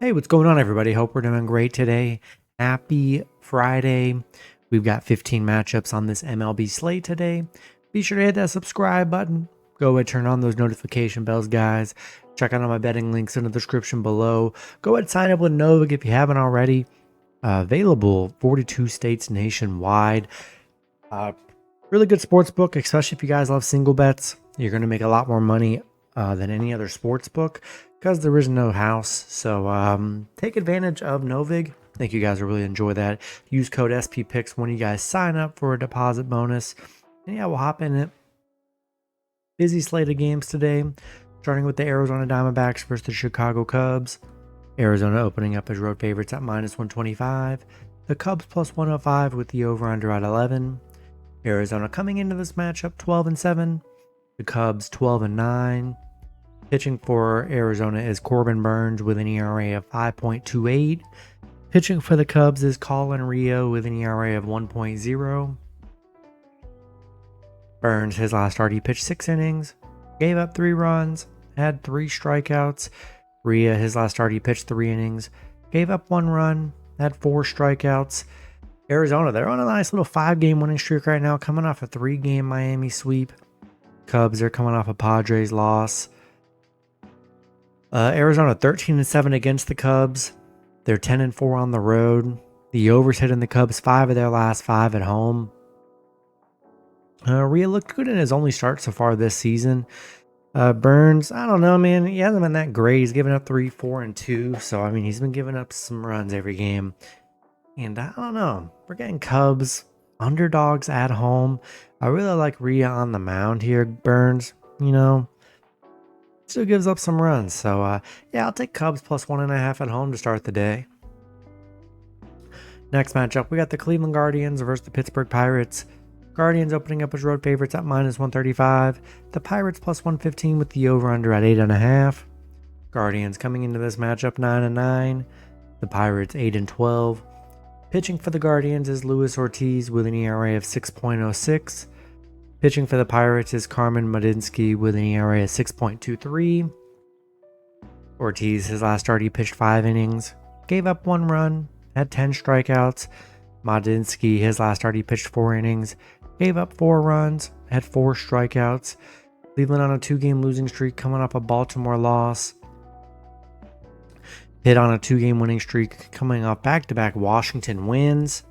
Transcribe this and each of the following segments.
Hey, what's going on, everybody? Hope we're doing great today. Happy Friday. We've got 15 matchups on this MLB slate today. Be sure to hit that subscribe button. Go ahead and turn on those notification bells, guys. Check out all my betting links in the description below. Go ahead and sign up with Novig if you haven't already. Available 42 states nationwide. Really good sports book, especially if you guys love single bets. You're going to make a lot more money than any other sports book because there is no house. So take advantage of Novig. I think you guys will really enjoy that. Use code SPPICKS when you guys sign up for a deposit bonus. And yeah, we'll hop in it. Busy slate of games today, starting with the Arizona Diamondbacks versus the Chicago Cubs. Arizona opening up as road favorites at -125. The Cubs +105 with the over-under at 11. Arizona coming into this matchup 12-7. The Cubs 12-9. Pitching for Arizona is Corbin Burnes with an ERA of 5.28. Pitching for the Cubs is Colin Rio with an ERA of 1.0. Burnes, his last start, he pitched 6 innings, gave up 3 runs, had 3 strikeouts. Rio, his last start, he pitched 3 innings, gave up 1 run, had 4 strikeouts. Arizona, they're on a nice little 5-game winning streak right now, coming off a 3-game Miami sweep. Cubs, they're coming off a Padres loss. Arizona 13-7 against the Cubs. They're 10-4 on the road. The overs hit in the Cubs 5 of their last 5 at home. Rio looked good in his only start so far this season. Burnes, I don't know, man. He hasn't been that great. He's given up 3, 4, and 2. So, I mean, he's been giving up some runs every game. And I don't know. We're getting Cubs underdogs at home. I really like Rio on the mound here. Burnes, still gives up some runs. So, yeah, I'll take Cubs +1.5 at home to start the day. Next matchup, we got the Cleveland Guardians versus the Pittsburgh Pirates. Guardians opening up as road favorites at -135. The Pirates +115 with the over-under at 8.5. Guardians coming into this matchup 9-9. The Pirates 8-12. Pitching for the Guardians is Luis Ortiz with an ERA of 6.06. Pitching for the Pirates is Carmen Madinsky with an ERA of 6.23. Ortiz, his last start, he pitched 5 innings, gave up 1 run, had 10 strikeouts. Madinsky, his last start, he pitched 4 innings, gave up 4 runs, had 4 strikeouts. Cleveland on a 2-game losing streak, coming off a Baltimore loss. Hit on a 2-game winning streak, coming off back-to-back Washington wins.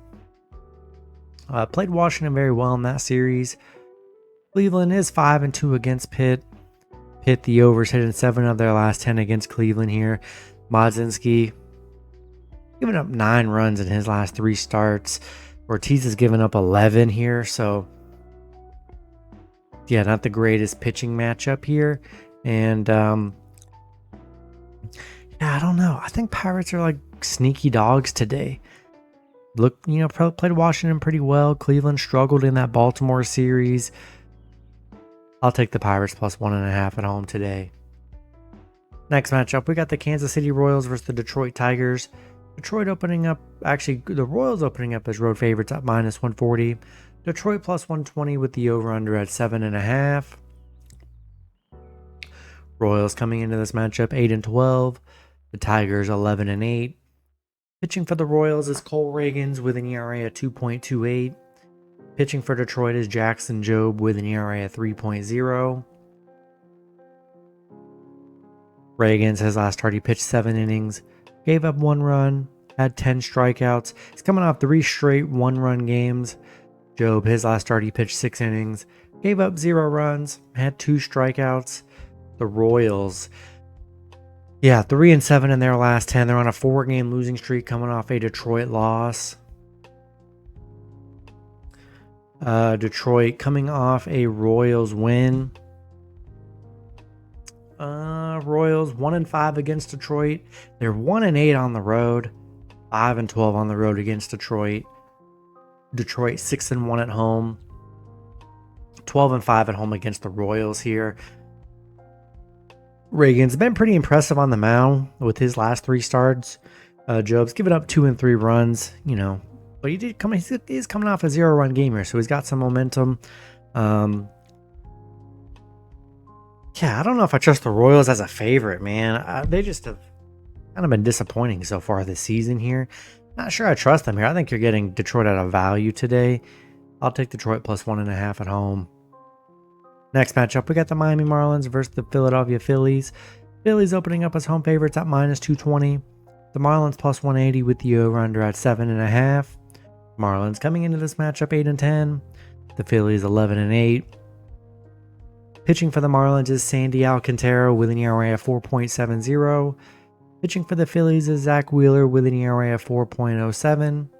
Played Washington very well in that series. Cleveland is 5-2 against Pitt. Pitt, the overs, hit in 7 of their last 10 against Cleveland here. Madinsky giving up 9 runs in his last 3 starts. Ortiz has given up 11 here, so yeah, not the greatest pitching matchup here. And yeah, I don't know. I think Pirates are like sneaky dogs today. Look, played Washington pretty well. Cleveland struggled in that Baltimore series. I'll take the Pirates +1.5 at home today. Next matchup, we got the Kansas City Royals versus the Detroit Tigers. The Royals opening up as road favorites at -140. Detroit +120 with the over-under at 7.5. Royals coming into this matchup 8-12. The Tigers 11-8. Pitching for the Royals is Cole Ragans with an ERA of 2.28. Pitching for Detroit is Jackson Jobe with an ERA of 3.0. Ragans, his last start, he pitched 7 innings, gave up 1 run, had 10 strikeouts. He's coming off 3 straight 1-run games. Jobe, his last start, he pitched 6 innings, gave up 0 runs, had 2 strikeouts. The Royals, 3-7 in their last 10. They're on a 4-game losing streak coming off a Detroit loss. Detroit coming off a Royals win. Royals 1-5 against Detroit. They're 1-8 on the road, 5-12 on the road against Detroit. Detroit 6-1 at home, 12-5 at home against the Royals here. Reagan's been pretty impressive on the mound with his last 3 starts. Jobe's given up 2 and 3 runs, but he's coming off a 0-run game here, so he's got some momentum. Yeah, I don't know if I trust the Royals as a favorite, man. They just have kind of been disappointing so far this season here. Not sure I trust them here. I think you're getting Detroit at a value today. I'll take Detroit plus 1.5 at home. Next matchup, we got the Miami Marlins versus the Philadelphia Phillies. Phillies opening up as home favorites at minus 220. The Marlins plus 180 with the over-under at 7.5. Marlins coming into this matchup 8-10. The Phillies 11-8. Pitching for the Marlins is Sandy Alcantara with an ERA of 4.70. Pitching for the Phillies is Zach Wheeler with an ERA of 4.07.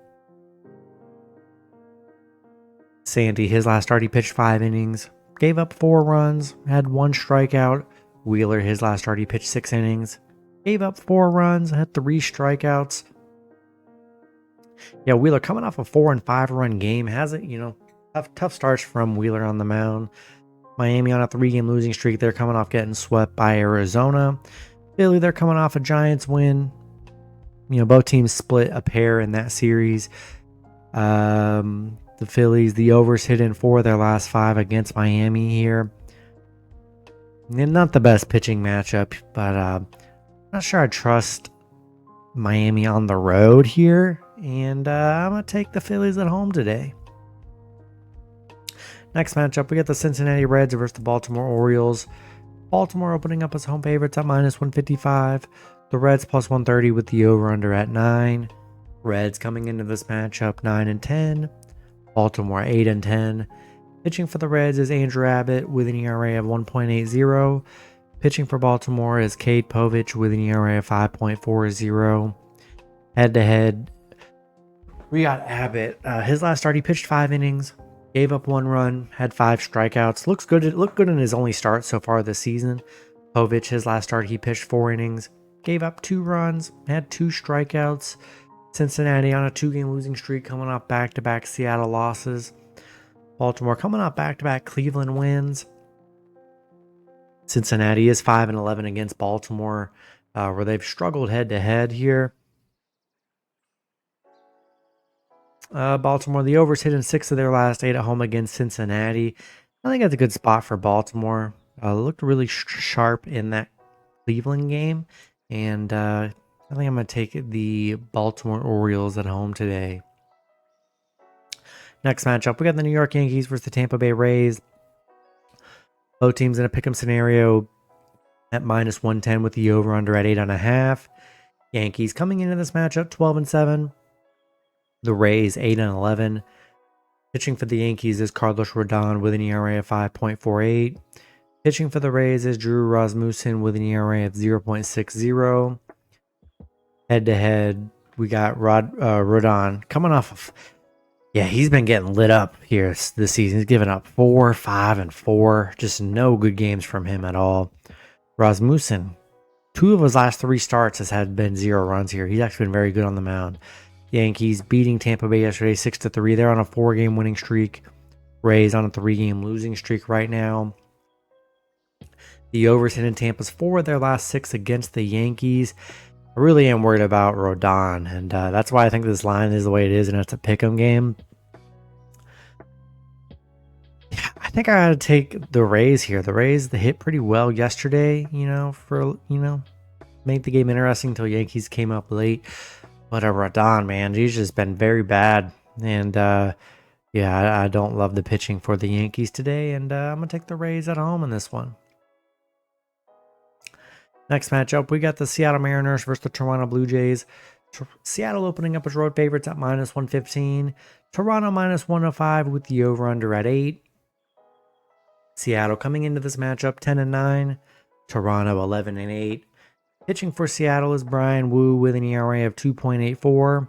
Sandy, his last start, he pitched 5 innings. Gave up 4 runs, had 1 strikeout. Wheeler, his last start, he pitched 6 innings. Gave up 4 runs, had 3 strikeouts. Yeah, Wheeler coming off a 4 and 5 run game. Hasn't, tough starts from Wheeler on the mound. Miami on a 3-game losing streak. They're coming off getting swept by Arizona. Philly, they're coming off a Giants win. Both teams split a pair in that series. The Phillies, the overs hit in 4 of their last 5 against Miami here. And not the best pitching matchup, but not sure I trust Miami on the road here. And I'm going to take the Phillies at home today. Next matchup, we got the Cincinnati Reds versus the Baltimore Orioles. Baltimore opening up as home favorites at minus 155. The Reds plus 130 with the over-under at 9. Reds coming into this matchup 9-10. Baltimore 8-10. Pitching for the Reds is Andrew Abbott with an ERA of 1.80. Pitching for Baltimore is Cade Povich with an ERA of 5.40. Head-to-head, we got Abbott. His last start, he pitched 5 innings. Gave up 1 run, had 5 strikeouts. Looked good in his only start so far this season. Povich, his last start, he pitched 4 innings. Gave up 2 runs, had 2 strikeouts. Cincinnati on a 2-game losing streak, coming off back-to-back Seattle losses. Baltimore coming off back-to-back Cleveland wins. Cincinnati is 5-11 against Baltimore, where they've struggled head-to-head here. Baltimore, the overs hit in 6 of their last 8 at home against Cincinnati. I think that's a good spot for Baltimore. Looked really sharp in that Cleveland game. And I think I'm going to take the Baltimore Orioles at home today. Next matchup, we got the New York Yankees versus the Tampa Bay Rays. Both teams in a pick'em scenario at minus 110 with the over-under at 8.5. Yankees coming into this matchup 12-7. The Rays 8-11. Pitching for the Yankees is Carlos Rodon with an ERA of 5.48. Pitching for the Rays is Drew Rasmussen with an ERA of 0.60. Head-to-head, we got Rodon coming off of... Yeah, he's been getting lit up here this season. He's given up 4, 5, and 4. Just no good games from him at all. Rasmussen, 2 of his last 3 starts has had been 0 runs here. He's actually been very good on the mound. Yankees beating Tampa Bay yesterday 6-3. They're on a 4-game winning streak. Rays on a 3-game losing streak right now. The overs hit in Tampa's 4 of their last 6 against the Yankees. I really am worried about Rodon, and that's why I think this line is the way it is, and it's a pick'em game. Yeah, I think I gotta take the Rays here. The Rays, they hit pretty well yesterday, made the game interesting until Yankees came up late. But Rodon, man, he's just been very bad. And, I don't love the pitching for the Yankees today. And I'm going to take the Rays at home in this one. Next matchup, we got the Seattle Mariners versus the Toronto Blue Jays. Seattle opening up as road favorites at minus 115. Toronto minus 105 with the over-under at 8. Seattle coming into this matchup 10-9. Toronto 11-8. Pitching for Seattle is Brian Wu with an ERA of 2.84.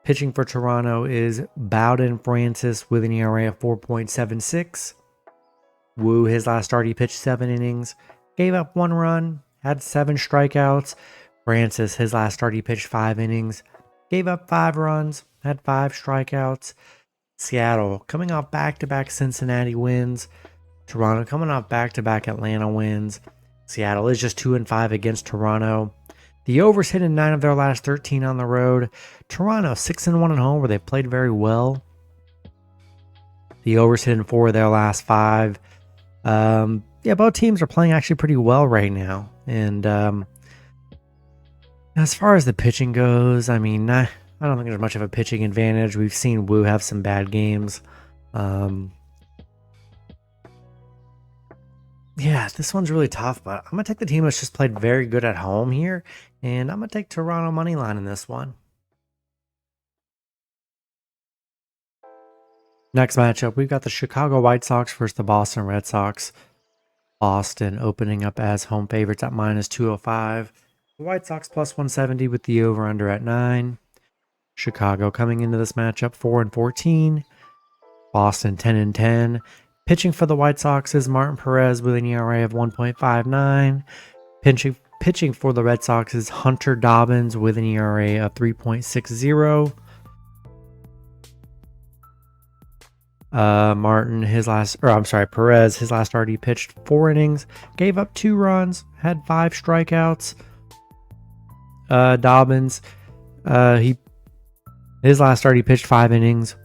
Pitching for Toronto is Bowden Francis with an ERA of 4.76. Wu, his last start, he pitched 7 innings, gave up 1 run, had 7 strikeouts. Francis, his last start, he pitched 5 innings, gave up 5 runs, had 5 strikeouts. Seattle coming off back-to-back Cincinnati wins. Toronto coming off back-to-back Atlanta wins. Seattle is just 2-5 against Toronto. The overs hit in 9 of their last 13 on the road. Toronto 6-1 at home, where they've played very well. The overs hit in 4 of their last 5. Both teams are playing actually pretty well right now. And As far as the pitching goes, I mean, I don't think there's much of a pitching advantage. We've seen Wu have some bad games. Yeah, this one's really tough, but I'm going to take the team that's just played very good at home here, and I'm going to take Toronto money line in this one. Next matchup, we've got the Chicago White Sox versus the Boston Red Sox. Boston opening up as home favorites at -205. The White Sox +170 with the over-under at 9. Chicago coming into this matchup 4-14. Boston 10-10. Pitching for the White Sox is Martin Perez with an ERA of 1.59. Pitching for the Red Sox is Hunter Dobbins with an ERA of 3.60. Perez, his last already pitched 4 innings, gave up 2 runs, had 5 strikeouts. Dobbins, his last already pitched 5 innings,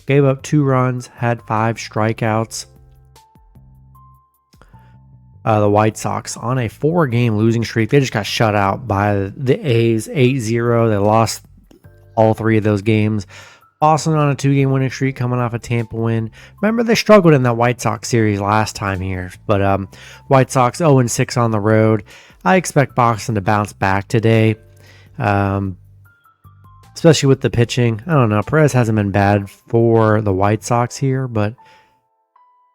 gave up 2 runs, had 5 strikeouts. The White Sox on a 4-game losing streak. They just got shut out by the A's 8-0. They lost all 3 of those games. Boston on a 2-game winning streak coming off a Tampa win. Remember, they struggled in that White Sox series last time here. But White Sox 0-6 on the road. I expect Boston to bounce back today. Especially with the pitching. I don't know. Perez hasn't been bad for the White Sox here, but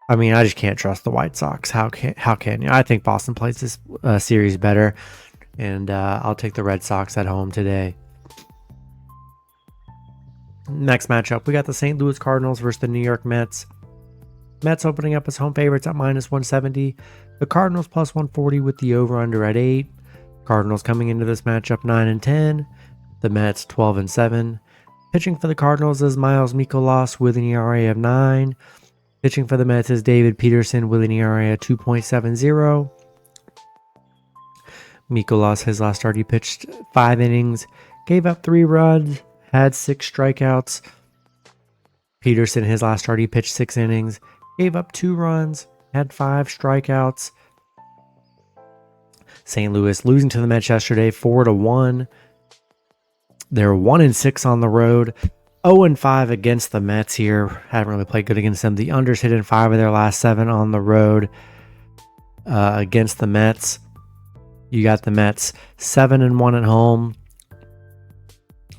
I mean, I just can't trust the White Sox. How can you? I think Boston plays this series better, and I'll take the Red Sox at home today. Next matchup, we got the St. Louis Cardinals versus the New York Mets. Mets opening up as home favorites at -170. The Cardinals +140 with the over-under at 8. Cardinals coming into this matchup 9-10. The Mets 12-7. Pitching for the Cardinals is Miles Mikolas with an ERA of 9. Pitching for the Mets is David Peterson with an ERA of 2.70. Mikolas, his last start, he pitched 5 innings, gave up 3 runs, had 6 strikeouts. Peterson, his last start, he pitched 6 innings, gave up 2 runs, had 5 strikeouts. St. Louis losing to the Mets yesterday 4-1. They're 1-6 on the road. 0-5 against the Mets here. Haven't really played good against them. The unders hit in 5 of their last 7 on the road against the Mets. You got the Mets 7-1 at home.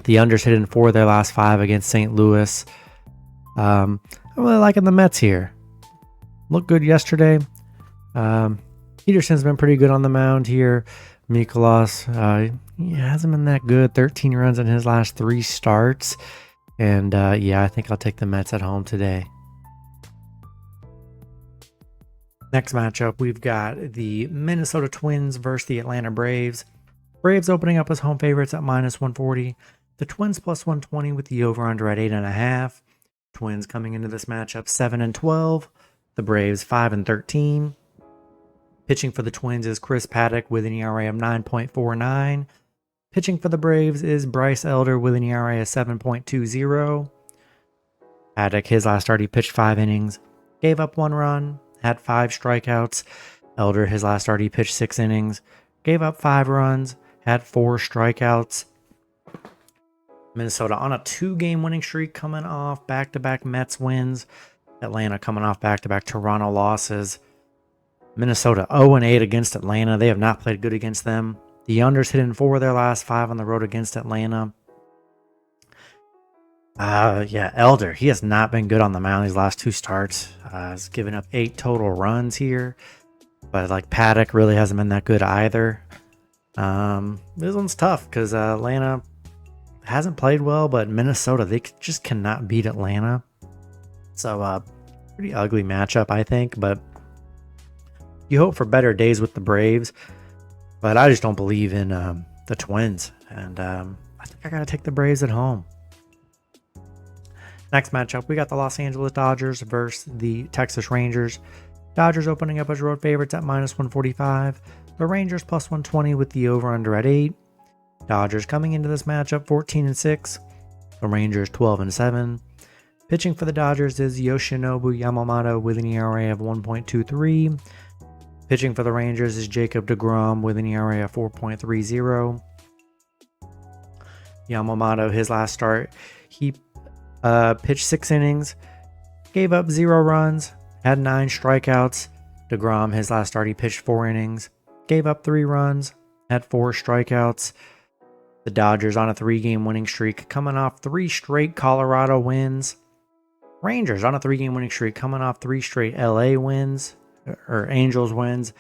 The unders hit in 4 of their last 5 against St. Louis. I'm really liking the Mets here. Looked good yesterday. Peterson's been pretty good on the mound here. Mikolas, he hasn't been that good. 13 runs in his last 3 starts. And I think I'll take the Mets at home today. Next matchup, we've got the Minnesota Twins versus the Atlanta Braves. Braves opening up as home favorites at -140. The Twins +120 with the over-under at 8.5. Twins coming into this matchup 7-12. The Braves 5-13. Pitching for the Twins is Chris Paddock with an ERA of 9.49. Pitching for the Braves is Bryce Elder with an ERA of 7.20. Paddock, his last start, he pitched 5 innings, gave up 1 run, had 5 strikeouts. Elder, his last start, he pitched 6 innings, gave up 5 runs, had 4 strikeouts. Minnesota on a 2-game winning streak coming off back-to-back Mets wins. Atlanta coming off back-to-back Toronto losses. Minnesota 0-8 against Atlanta. They have not played good against them. The unders hit in 4 of their last 5 on the road against Atlanta. Elder, he has not been good on the mound these last 2 starts. He's given up 8 total runs here. But Paddock really hasn't been that good either. This one's tough because Atlanta hasn't played well, but Minnesota, they just cannot beat Atlanta. So pretty ugly matchup, I think. But you hope for better days with the Braves. But I just don't believe in the Twins. And I think I got to take the Braves at home. Next matchup, we got the Los Angeles Dodgers versus the Texas Rangers. Dodgers opening up as road favorites at -145. The Rangers +120 with the over-under at 8. Dodgers coming into this matchup 14-6. The Rangers 12-7. Pitching for the Dodgers is Yoshinobu Yamamoto with an ERA of 1.23. Pitching for the Rangers is Jacob deGrom with an ERA of 4.30. Yamamoto, his last start, he pitched 6 innings, gave up 0 runs, had 9 strikeouts. DeGrom, his last start, he pitched 4 innings, gave up 3 runs, had 4 strikeouts. The Dodgers on a 3-game winning streak, coming off 3 straight Colorado wins. Rangers on a 3-game winning streak, coming off 3 straight LA wins, or Angels wins.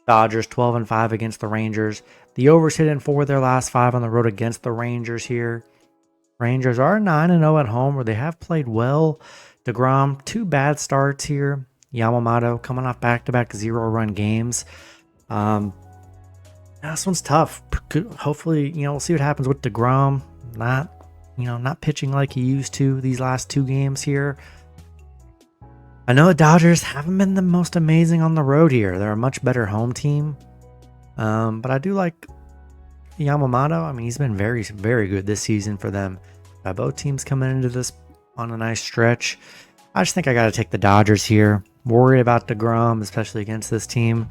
Dodgers 12-5 against the Rangers. The overs hit in 4 of their last 5 on the road against the Rangers here. Rangers are 9-0 at home, where they have played well. DeGrom, 2 bad starts here. Yamamoto coming off back-to-back 0-run games. This one's tough. Hopefully, we'll see what happens with DeGrom. Not pitching like he used to these last 2 games here. I know the Dodgers haven't been the most amazing on the road here. They're a much better home team. But I do like Yamamoto. I mean, he's been very, very good this season for them. Both teams coming into this on a nice stretch. I just think I got to take the Dodgers here. Worried about DeGrom, especially against this team.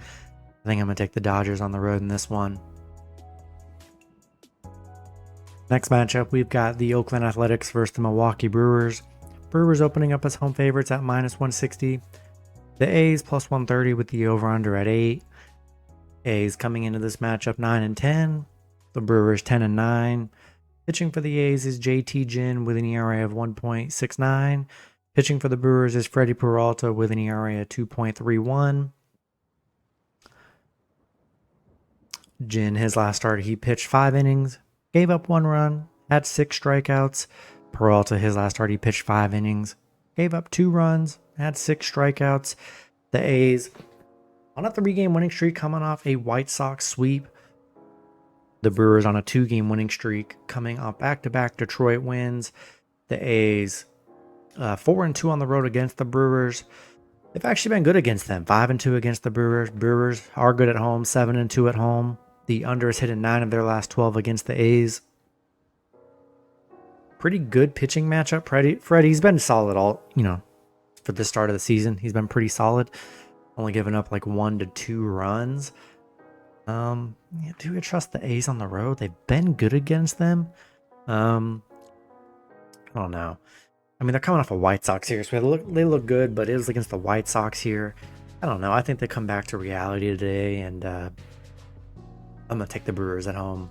I think I'm going to take the Dodgers on the road in this one. Next matchup, we've got the Oakland Athletics versus the Milwaukee Brewers. Brewers opening up as home favorites at -160. The A's +130 with the over-under at 8. A's coming into this matchup 9-10. The Brewers 10-9. Pitching for the A's is JT Ginn with an ERA of 1.69. Pitching for the Brewers is Freddie Peralta with an ERA of 2.31. Ginn, his last start, he pitched 5 innings, gave up 1 run, had 6 strikeouts. Peralta, his last start, he pitched 5 innings, gave up 2 runs, had 6 strikeouts. The A's on a 3-game winning streak coming off a White Sox sweep. The Brewers on a 2-game winning streak coming off back-to-back Detroit wins. The A's 4-2 on the road against the Brewers. They've actually been good against them. 5-2 against the Brewers. Brewers are good at home, 7-2 at home. The under is hit in 9 of their last 12 against the A's. Pretty good pitching matchup. Freddie's been solid for the start of the season. He's been pretty solid. Only giving up like 1 to 2 runs. Do we trust the A's on the road? They've been good against them. I don't know. I mean, they're coming off a White Sox here, so they look good, but it was against the White Sox here. I don't know. I think they come back to reality today, and I'm going to take the Brewers at home.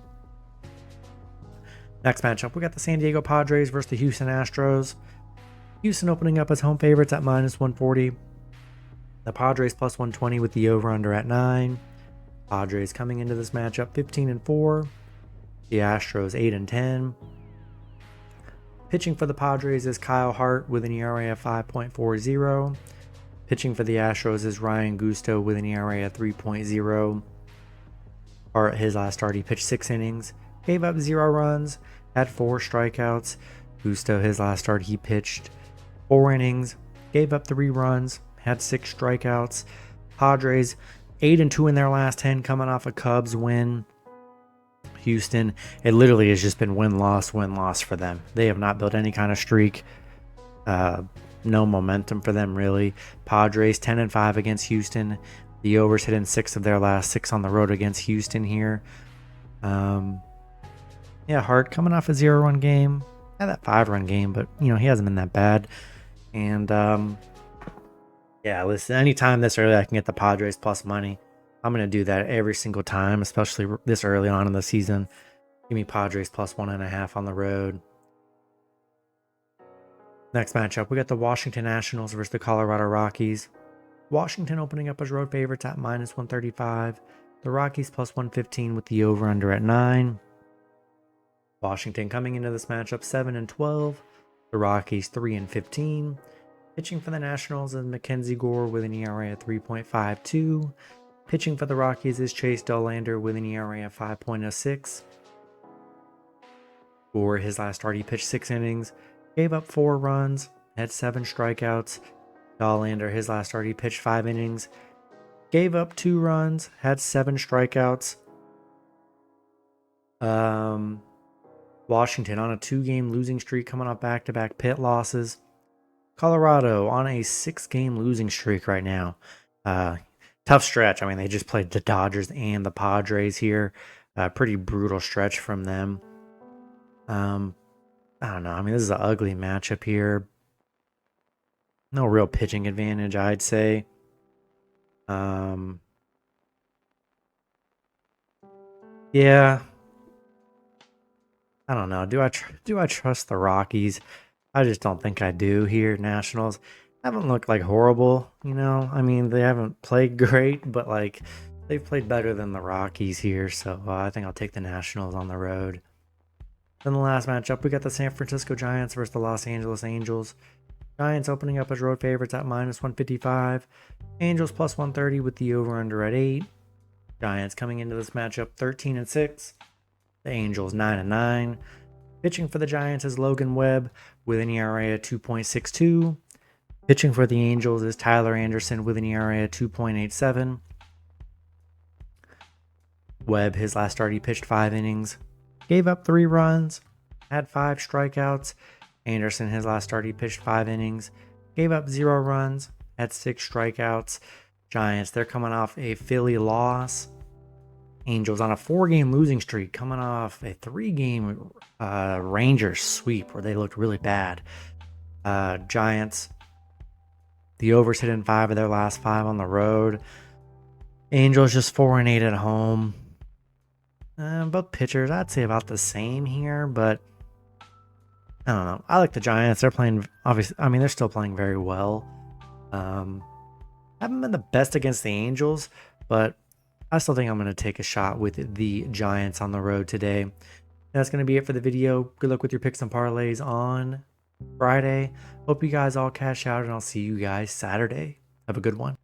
Next matchup, we got the San Diego Padres versus the Houston Astros. Houston opening up as home favorites at -140. The Padres +120 with the over-under at 9. Padres coming into this matchup 15-4. The Astros 8-10. Pitching for the Padres is Kyle Hart with an ERA of 5.40. Pitching for the Astros is Ryan Gusto with an ERA of 3.0. Hart, his last start, he pitched 6 innings, gave up 0 runs, had 4 strikeouts. Gusto, his last start, he pitched 4 innings, gave up 3 runs, had 6 strikeouts. Padres 8-2 in their last 10, coming off a Cubs win. Houston, it literally has just been win-loss for them. They have not built any kind of streak. No momentum for them, really. Padres 10-5 against Houston. The overs hit in 6 of their last 6 on the road against Houston here. Hart coming off a 0-run game. Had that 5-run game, but he hasn't been that bad. And listen, anytime this early I can get the Padres plus money, I'm going to do that every single time, especially this early on in the season. Give me Padres plus 1.5 on the road. Next matchup, we got the Washington Nationals versus the Colorado Rockies. Washington opening up as road favorites at -135. The Rockies +115 with the over-under at 9. Washington coming into this matchup 7-12. The Rockies 3-15. Pitching for the Nationals is Mackenzie Gore with an ERA of 3.52. Pitching for the Rockies is Chase Dollander with an ERA of 5.06. Gore, his last start, he pitched 6 innings, gave up 4 runs, had 7 strikeouts. Dollander, his last start, he pitched 5 innings, gave up 2 runs, had 7 strikeouts. Washington on a 2-game losing streak, coming off back-to-back pit losses. Colorado on a 6-game losing streak right now. Tough stretch. I mean, they just played the Dodgers and the Padres here. Pretty brutal stretch from them. I don't know. I mean, this is an ugly matchup here. No real pitching advantage, I'd say. Yeah, I don't know. Do I trust the Rockies? I just don't think I do here. Nationals haven't looked like horrible, you know. I mean, they haven't played great, but like they've played better than the Rockies here. So I think I'll take the Nationals on the road. Then the last matchup, we got the San Francisco Giants versus the Los Angeles Angels. Giants opening up as road favorites at -155. Angels +130 with the over/under at 8. Giants coming into this matchup 13-6. The Angels 9-9. Pitching for the Giants is Logan Webb with an ERA at 2.62. Pitching for the Angels is Tyler Anderson with an ERA at 2.87. Webb, his last start, he pitched 5 innings, gave up 3 runs, had 5 strikeouts. Anderson, his last start, he pitched 5 innings, gave up 0 runs, had 6 strikeouts. Giants, they're coming off a Philly loss. Angels on a 4-game losing streak, coming off a 3-game Rangers sweep where they looked really bad. Giants, the overs hit in 5 of their last 5 on the road. Angels just 4-8 at home. Both pitchers, I'd say about the same here, but I don't know. I like the Giants. They're playing, obviously, I mean, they're still playing very well. Haven't been the best against the Angels, but I still think I'm going to take a shot with the Giants on the road today. That's going to be it for the video. Good luck with your picks and parlays on Friday. Hope you guys all cash out, and I'll see you guys Saturday. Have a good one.